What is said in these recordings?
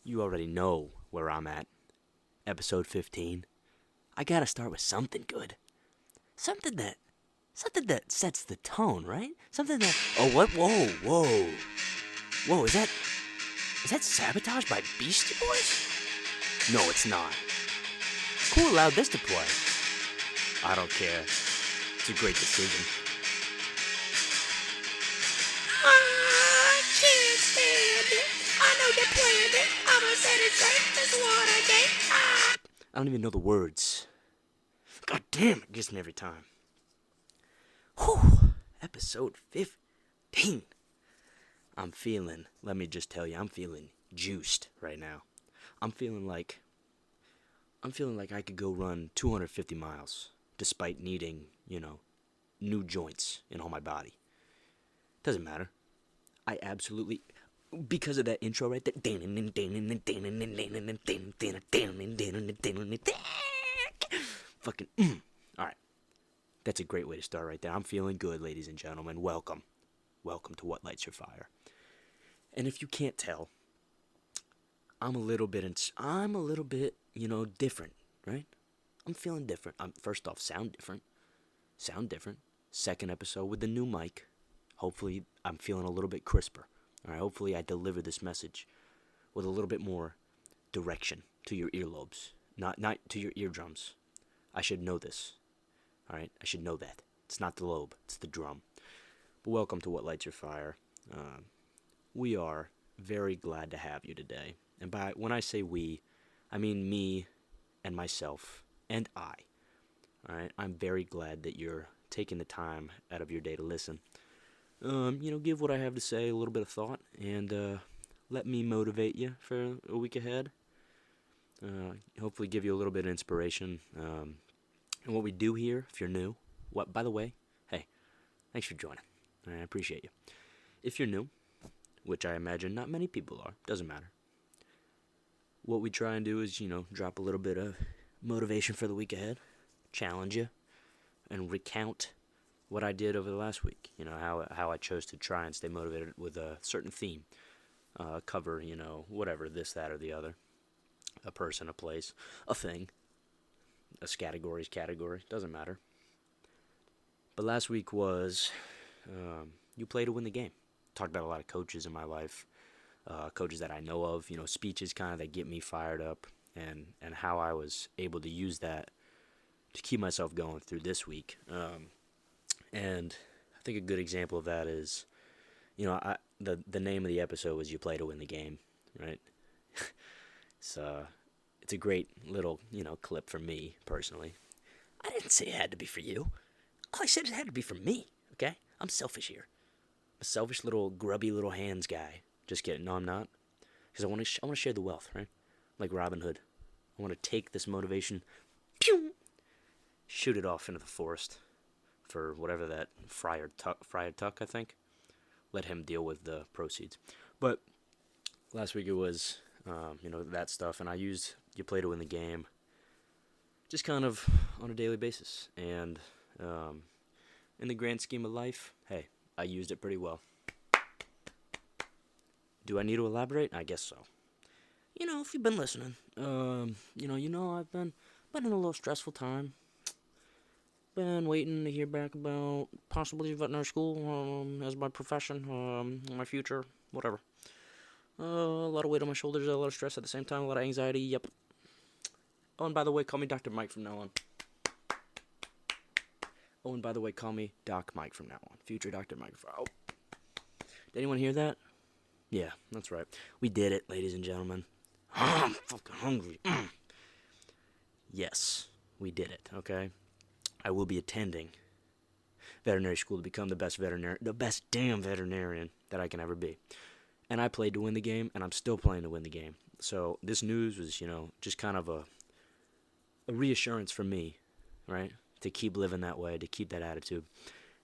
You already know where I'm at. Episode 15. I gotta start with something good. Something that sets the tone, right? Something that oh what whoa, is that Sabotage by Beastie Boys? No, it's not. Who allowed this to play? I don't care. It's a great decision. I can't stand it. I know you planned it. I'ma set it straight. That's what I get. I don't even know the words. God damn, it gets me every time. Whew. Episode 15. Let me just tell you, I'm feeling juiced right now. I'm feeling like I could go run 250 miles despite needing, new joints in all my body. Doesn't matter. I absolutely, because of that intro right there. Fucking, alright. That's a great way to start right there. I'm feeling good, ladies and gentlemen. Welcome. Welcome to What Lights Your Fire. And if you can't tell, I'm a little bit, different, right? I'm feeling different. First off, sound different. Second episode with the new mic. Hopefully, I'm feeling a little bit crisper. All right. Hopefully, I deliver this message with a little bit more direction to your earlobes, not to your eardrums. I should know this. All right. I should know that. It's not the lobe. It's the drum. But welcome to What Lights Your Fire. We are very glad to have you today. And when I say we, I mean me and myself and I. All right. I'm very glad that you're taking the time out of your day to listen. Give what I have to say a little bit of thought, and let me motivate you for a week ahead. Hopefully give you a little bit of inspiration. And what we do here, if you're new, by the way, hey, thanks for joining. I appreciate you. If you're new, which I imagine not many people are, doesn't matter. What we try and do is, drop a little bit of motivation for the week ahead, challenge you, and recount what I did over the last week. How I chose to try and stay motivated with a certain theme. Cover, whatever, this, that, or the other. A person, a place, a thing. A category, doesn't matter. But last week was, you play to win the game. Talked about a lot of coaches in my life. Coaches that I know of, speeches kind of that get me fired up. And how I was able to use that to keep myself going through this week. And I think a good example of that is, the name of the episode was "You Play to Win the Game," right? It's a great little, clip for me personally. I didn't say it had to be for you. All I said is it had to be for me. Okay, I'm selfish here. I'm a selfish little grubby little hands guy. Just kidding. No, I'm not. Because I want to share the wealth, right? Like Robin Hood. I want to take this motivation, pew, shoot it off into the forest. For whatever that Friar Tuck, I think. Let him deal with the proceeds. But last week it was, that stuff, and I used "You Play to Win the Game" just kind of on a daily basis. And in the grand scheme of life, hey, I used it pretty well. Do I need to elaborate? I guess so. If you've been listening, I've been in a little stressful time. Been waiting to hear back about possibly veterinary school as my profession, my future, whatever. A lot of weight on my shoulders, a lot of stress at the same time, a lot of anxiety, yep. Oh, and by the way, call me Dr. Mike from now on. Oh, and by the way, call me Doc Mike from now on. Future Dr. Mike. Oh. Did anyone hear that? Yeah, that's right. We did it, ladies and gentlemen. I'm fucking hungry. Yes, we did it, okay? I will be attending veterinary school to become the best damn veterinarian that I can ever be. And I played to win the game, and I'm still playing to win the game. So this news was, just kind of a reassurance for me, right? To keep living that way, to keep that attitude.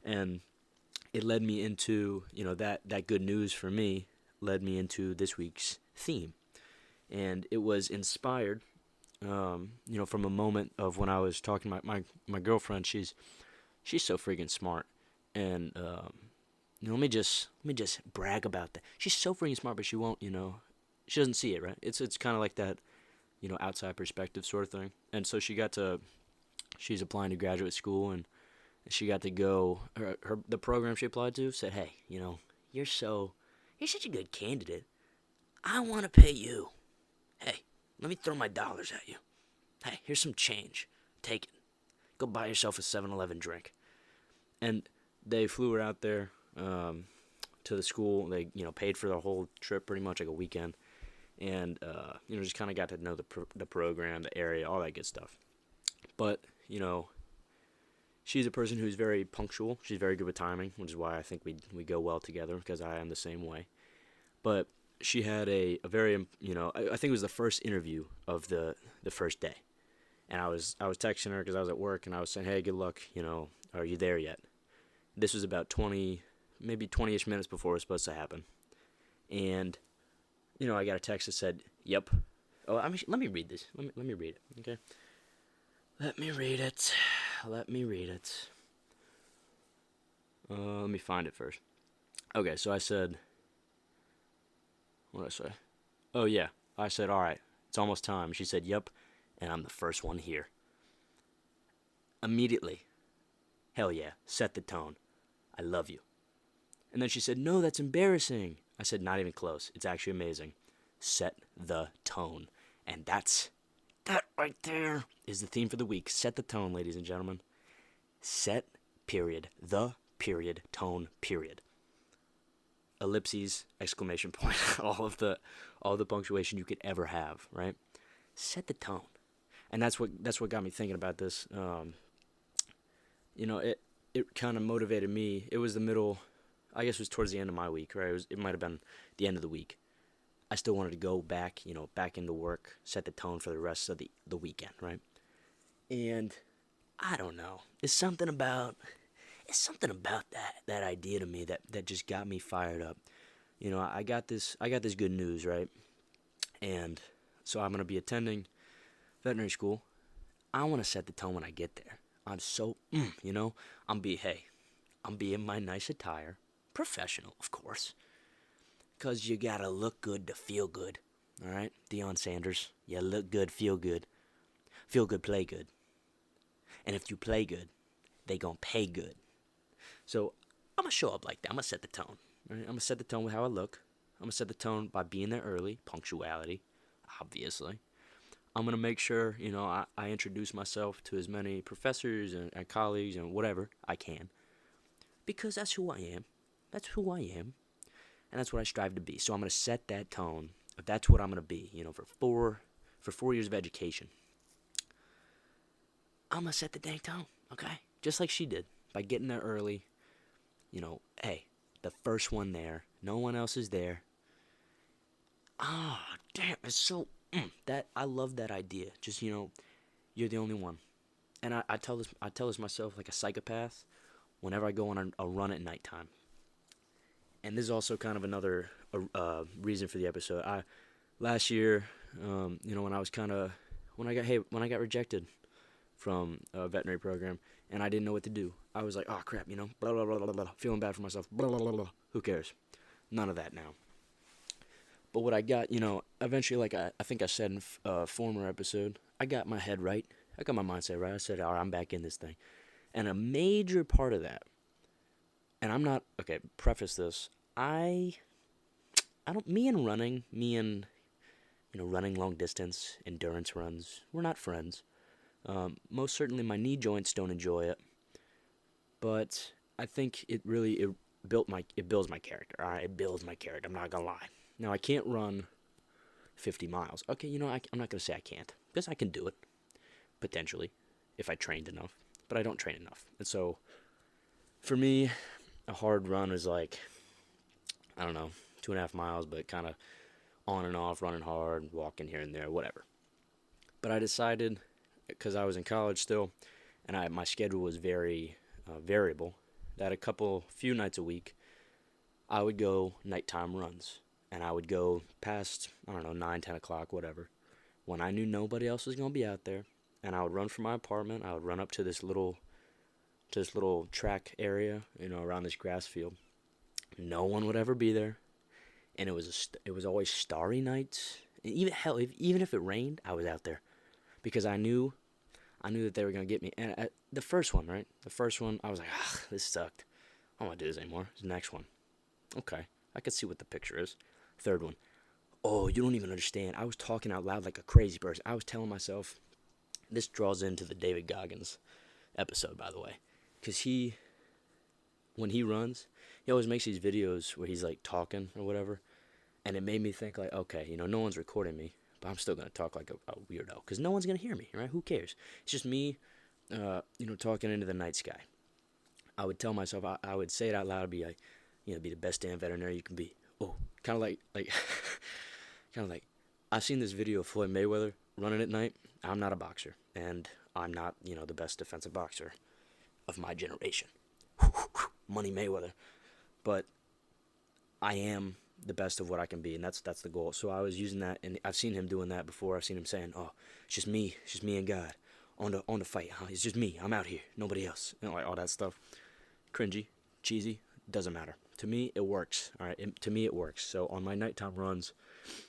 And it led me into, that good news for me led me into this week's theme. And it was inspired from a moment of when I was talking to my girlfriend. She's so freaking smart, and let me just brag about that. She's so freaking smart, but she won't she doesn't see it, right? It's kind of like that, outside perspective sort of thing. And so she's applying to graduate school, and she got to go. The program she applied to said, "Hey, you're such a good candidate. I want to pay you. Hey, let me throw my dollars at you. Hey, here's some change. Take it. Go buy yourself a 7-Eleven drink." And they flew her out there to the school. They, paid for the whole trip, pretty much like a weekend, and just kind of got to know the program, the area, all that good stuff. But she's a person who's very punctual. She's very good with timing, which is why I think we go well together, because I am the same way. But she had a very, I think it was the first interview of the first day. And I was texting her because I was at work, and I was saying, "Hey, good luck, are you there yet?" This was about 20-ish minutes before it was supposed to happen. And, I got a text that said, "Yep." Oh, let me read this. Let me read it, okay? Let me read it. Let me find it first. Okay, so I said, what did I say? Oh, yeah. I said, "All right, it's almost time." She said, "Yep, and I'm the first one here." Immediately, "Hell yeah, set the tone. I love you." And then she said, "No, that's embarrassing." I said, "Not even close. It's actually amazing. Set the tone." And that right there is the theme for the week. Set the tone, ladies and gentlemen. Set, period. The, period, tone, period. Ellipses, exclamation point, all the punctuation you could ever have, right? Set the tone. And that's what got me thinking about this. It kind of motivated me. It was the middle, I guess it was towards the end of my week, right? It might have been the end of the week. I still wanted to go back, back into work, set the tone for the rest of the weekend, right? And I don't know. It's something about that idea to me that just got me fired up. I got this good news, right? And so I'm gonna be attending veterinary school. I want to set the tone when I get there. I'm so, I'm being my nice attire, professional, of course, because you gotta look good to feel good. All right, Deion Sanders, you look good, feel good, play good, and if you play good, they gonna pay good. So I'm gonna show up like that. I'm gonna set the tone. Right? I'm gonna set the tone with how I look. I'm gonna set the tone by being there early, punctuality, obviously. I'm going to make sure, I introduce myself to as many professors and colleagues and whatever I can. Because that's who I am. That's who I am. And that's what I strive to be. So I'm going to set that tone. That's what I'm going to be, for 4 years of education. I'm going to set the dang tone, okay? Just like she did. By getting there early. Hey, the first one there. No one else is there. Ah, damn, it's so... that I love that idea. Just you're the only one, and I tell this myself like a psychopath. Whenever I go on a run at nighttime, and this is also kind of another reason for the episode. Last year, when I got rejected from a veterinary program, and I didn't know what to do. I was like, oh crap, blah blah blah blah blah, feeling bad for myself. Blah blah blah blah. Who cares? None of that now. But what I got, eventually, like I think I said in a former episode, I got my head right. I got my mindset right. I said, all right, I'm back in this thing. And a major part of that, and I'm not, okay, preface this, me and running, running long distance, endurance runs, we're not friends. Most certainly my knee joints don't enjoy it. But I think it builds my character. All right, it builds my character, I'm not going to lie. Now, I can't run 50 miles. Okay, I'm not going to say I can't, because I can do it, potentially, if I trained enough, but I don't train enough. And so, for me, a hard run is like, I don't know, 2.5 miles, but kind of on and off, running hard, walking here and there, whatever. But I decided, because I was in college still, and my schedule was very variable, that few nights a week, I would go nighttime runs. And I would go past, 9, 10 o'clock, whatever, when I knew nobody else was going to be out there. And I would run from my apartment. I would run up to this little track area, around this grass field. No one would ever be there. and it was always starry nights. And even hell, even if it rained, I was out there because I knew that they were gonna get me. And the first one, right? The first one, I was like, this sucked. I don't want to do this anymore. The next one, okay, I could see what the picture is. Third one, oh, you don't even understand. I was talking out loud like a crazy person. I was telling myself, this draws into the David Goggins episode, by the way, because when he runs, he always makes these videos where he's like talking or whatever, and it made me think like, okay, no one's recording me, but I'm still gonna talk like a weirdo because no one's gonna hear me, right? Who cares? It's just me, talking into the night sky. I would tell myself, I would say it out loud, be like, be the best damn veterinarian you can be. Oh, kind of like, kind of like, I've seen this video of Floyd Mayweather running at night. I'm not a boxer, and I'm not, the best defensive boxer of my generation. Money Mayweather, but I am the best of what I can be, and that's the goal. So I was using that, and I've seen him doing that before. I've seen him saying, "Oh, it's just me and God on the fight. Huh? It's just me. I'm out here, nobody else." Like all that stuff, cringy, cheesy, doesn't matter. To me, it works. All right, to me, it works. So on my nighttime runs,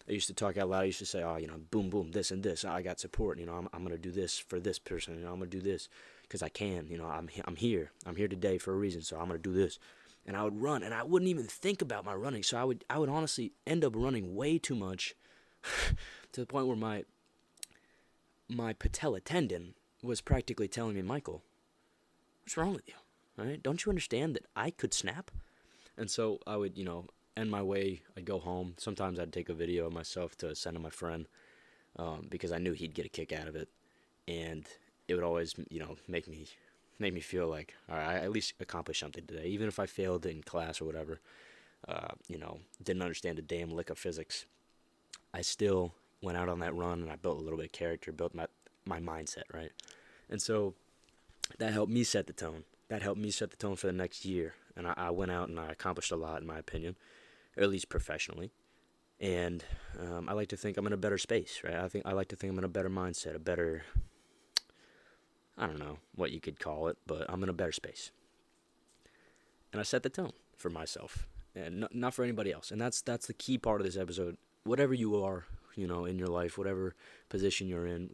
I used to talk out loud. I used to say, "Oh, boom, boom, this and this. I got support. I'm gonna do this for this person. I'm gonna do this because I can. I'm here. I'm here today for a reason. So I'm gonna do this." And I would run, and I wouldn't even think about my running. So I would honestly end up running way too much, to the point where my patella tendon was practically telling me, "Michael, what's wrong with you? All right? Don't you understand that I could snap?" And so I would, end my way. I'd go home. Sometimes I'd take a video of myself to send to my friend, because I knew he'd get a kick out of it, and it would always, make me feel like, all right, I at least accomplished something today, even if I failed in class or whatever. Didn't understand a damn lick of physics. I still went out on that run, and I built a little bit of character, built my mindset, right? And so that helped me set the tone. That helped me set the tone for the next year. And I went out and I accomplished a lot, in my opinion, or at least professionally. And I like to think I'm in a better space, right? I like to think I'm in a better mindset, a better, I don't know what you could call it, but I'm in a better space. And I set the tone for myself, and not for anybody else. And that's the key part of this episode. Whatever you are, in your life, whatever position you're in,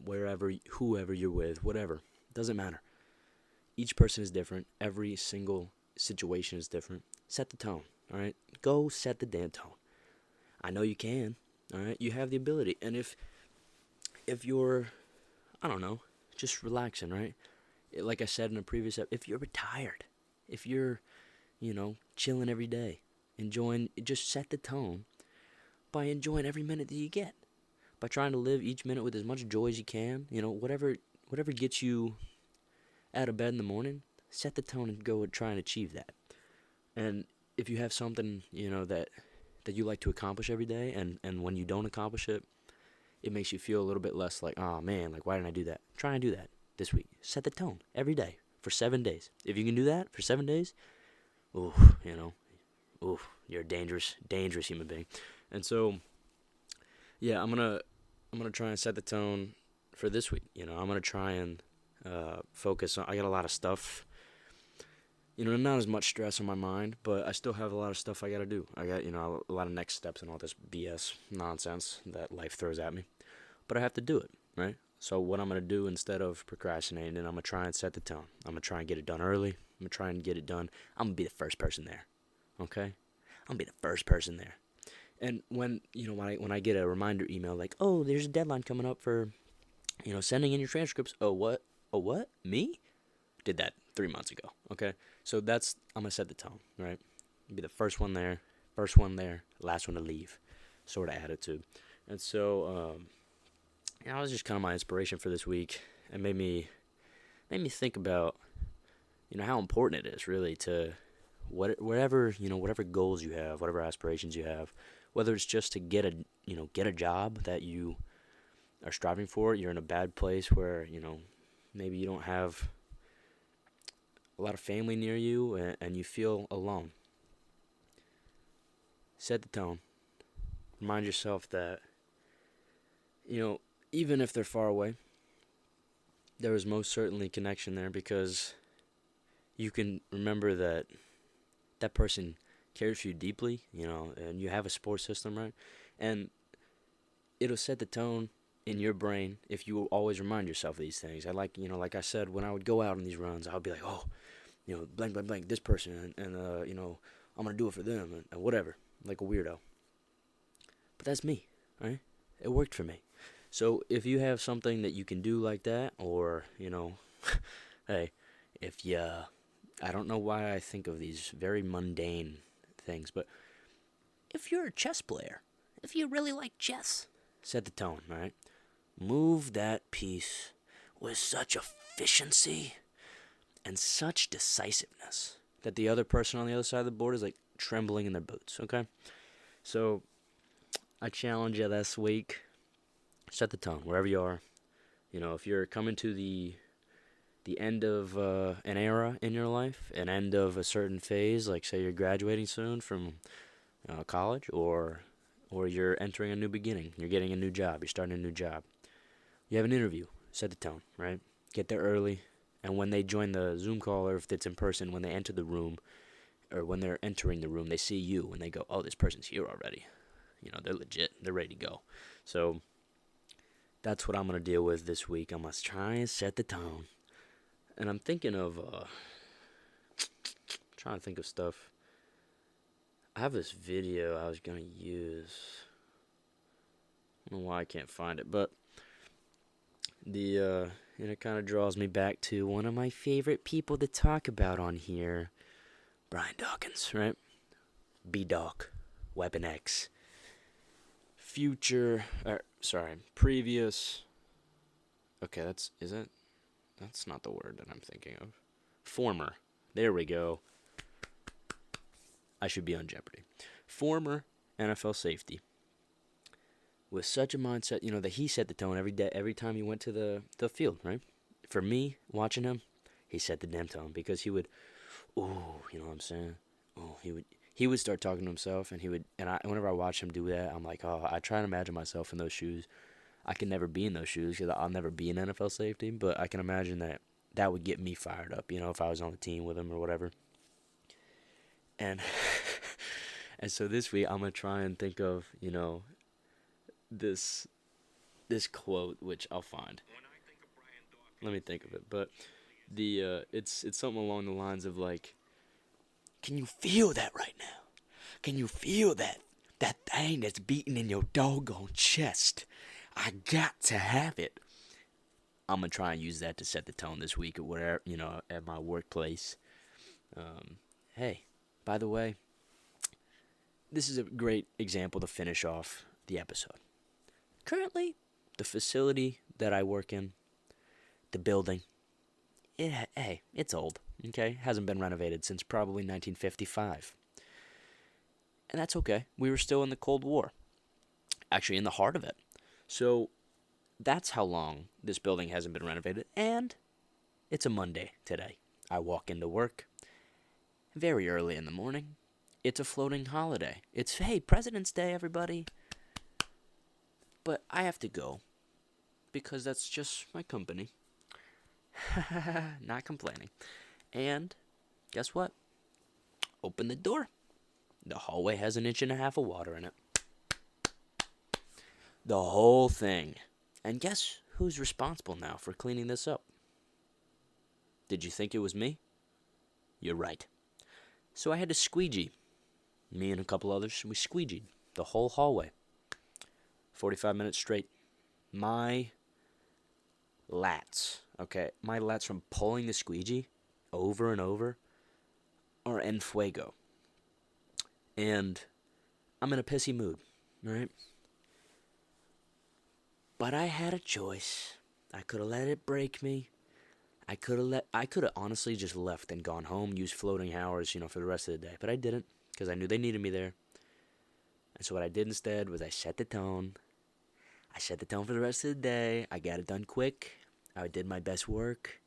whoever you're with, whatever, doesn't matter. Each person is different. Every single situation is different. Set the tone, all right? Go set the damn tone. I know you can, all right? You have the ability. And if you're, I don't know, just relaxing, right? Like I said in a previous episode, if you're retired, if you're, chilling every day, enjoying, just set the tone by enjoying every minute that you get. By trying to live each minute with as much joy as you can, whatever gets you out of bed in the morning, set the tone and go and try and achieve that. And if you have something, that you like to accomplish every day, and when you don't accomplish it, it makes you feel a little bit less like, oh man, like why didn't I do that? Try and do that this week. Set the tone every day for 7 days. If you can do that for 7 days, you're a dangerous human being. And so, yeah, I'm gonna try and set the tone for this week. I'm gonna try and focus on. I got a lot of stuff. Not as much stress on my mind, but I still have a lot of stuff I gotta do. I got a lot of next steps and all this BS nonsense that life throws at me, but I have to do it, right? So what I'm gonna do instead of procrastinating, I'm gonna try and set the tone. I'm gonna try and get it done early. I'm gonna try and get it done. I'm gonna be the first person there. Okay, I'm gonna be the first person there. And when I get a reminder email like, oh, there's a deadline coming up for, sending in your transcripts. Oh, what? Oh, what? Me? Did that 3 months ago. Okay, so I'm gonna set the tone, right? Be the first one there, last one to leave, sort of attitude. And so, it was just kind of my inspiration for this week, and made me think about, how important it is really to whatever goals you have, whatever aspirations you have, whether it's just to get a job that you are striving for. You're in a bad place where maybe you don't have a lot of family near you, and you feel alone. Set the tone. Remind yourself that even if they're far away, there is most certainly connection there, because you can remember that person cares for you deeply, and you have a support system, right? And it'll set the tone in your brain if you always remind yourself of these things. Like I said, when I would go out on these runs, I would be like, oh, blank, blank, blank, this person, and I'm going to do it for them, and whatever, like a weirdo. But that's me, right? It worked for me. So if you have something that you can do like that, or, hey, if you, I don't know why I think of these very mundane things, but if you're a chess player, if you really like chess, set the tone, right? Move that piece with such efficiency and such decisiveness that the other person on the other side of the board is like trembling in their boots, okay? So I challenge you this week, set the tone wherever you are. If you're coming to the end of an era in your life, an end of a certain phase, like say you're graduating soon from college, or you're entering a new beginning, you're getting a new job, you're starting a new job. You have an interview, set the tone, right? Get there early, and when they join the Zoom call, or if it's in person, when they enter the room, or when they're entering the room, they see you, and they go, oh, this person's here already. They're legit, they're ready to go. So that's what I'm going to deal with this week. I'm going to try and set the tone. And I'm thinking of, trying to think of stuff. I have this video I was going to use. I don't know why I can't find it, but it kind of draws me back to one of my favorite people to talk about on here, Brian Dawkins, right? B-Doc, Weapon X. Previous. Okay, that's not the word that I'm thinking of. Former. There we go. I should be on Jeopardy. Former NFL safety. With such a mindset, that he set the tone every day, every time he went to the field, right? For me, watching him, he set the damn tone, because he would, you know what I'm saying? He would start talking to himself, and whenever I watch him do that, I'm like, I try to imagine myself in those shoes. I can never be in those shoes, because I'll never be an NFL safety, but I can imagine that would get me fired up, if I was on the team with him or whatever. And and so this week, I'm going to try and think of, this quote, which I'll find. Let me think of it. But it's something along the lines of like, can you feel that right now? Can you feel that thing that's beating in your doggone chest? I got to have it. I'm gonna try and use that to set the tone this week at whatever, at my workplace. Hey, by the way, this is a great example to finish off the episode. Currently, the facility that I work in, the building, it's old, okay? Hasn't been renovated since probably 1955. And that's okay. We were still in the Cold War. Actually, in the heart of it. So, that's how long this building hasn't been renovated. And it's a Monday today. I walk into work very early in the morning. It's a floating holiday. It's, hey, President's Day, everybody. But I have to go, because that's just my company. Not complaining. And guess what? Open the door. The hallway has 1.5 inches of water in it. The whole thing. And guess who's responsible now for cleaning this up? Did you think it was me? You're right. So I had to squeegee. Me and a couple others, we squeegeed the whole hallway. 45 minutes straight. My lats, my lats from pulling the squeegee over and over are en fuego. And I'm in a pissy mood, right? But I had a choice. I could have let it break me. I could have honestly just left and gone home, used floating showers, for the rest of the day. But I didn't, because I knew they needed me there. And so what I did instead was I set the tone. I set the tone for the rest of the day. I got it done quick. I did my best work.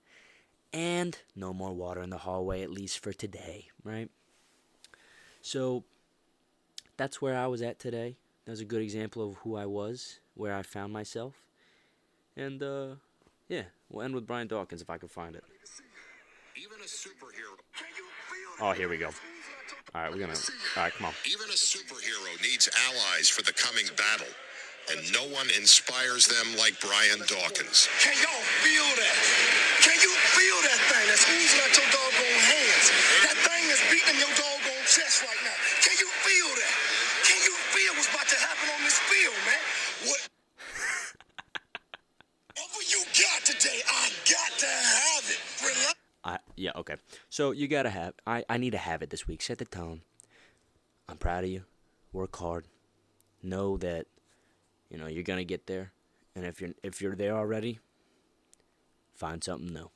And no more water in the hallway, at least for today, right? So that's where I was at today. That was a good example of who I was, where I found myself. And, yeah, we'll end with Brian Dawkins if I can find it. Oh, here we go. All right, all right, come on. Even a superhero needs allies for the coming battle, and no one inspires them like Brian Dawkins. Can y'all feel that? Can you feel that thing that's oozing out your doggone hands? That thing is beating your doggone chest right now. Can you feel that? Can you feel what's about to happen on this field, man? Whatever you got today, I got to have it. Yeah, okay. So you gotta have. I need to have it this week. Set the tone. I'm proud of you. Work hard. Know that, you're gonna get there. And if you're there already, find something new.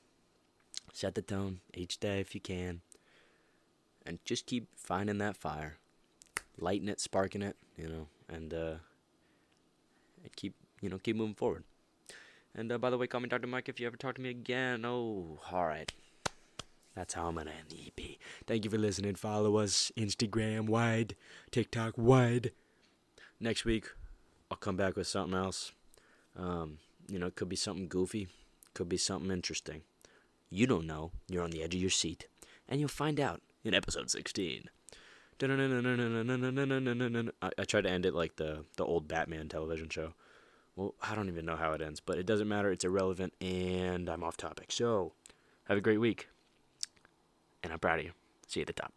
Set the tone each day if you can, and just keep finding that fire, lighting it, sparking it, and keep moving forward. And by the way, call me Dr. Mike if you ever talk to me again. Oh, all right. That's how I'm going to end the EP. Thank you for listening. Follow us. Instagram wide. TikTok wide. Next week, I'll come back with something else. It could be something goofy. Could be something interesting. You don't know. You're on the edge of your seat. And you'll find out in episode 16. I tried to end it like the old Batman television show. Well, I don't even know how it ends. But it doesn't matter. It's irrelevant. And I'm off topic. So, have a great week. And I'm proud of you. See you at the top.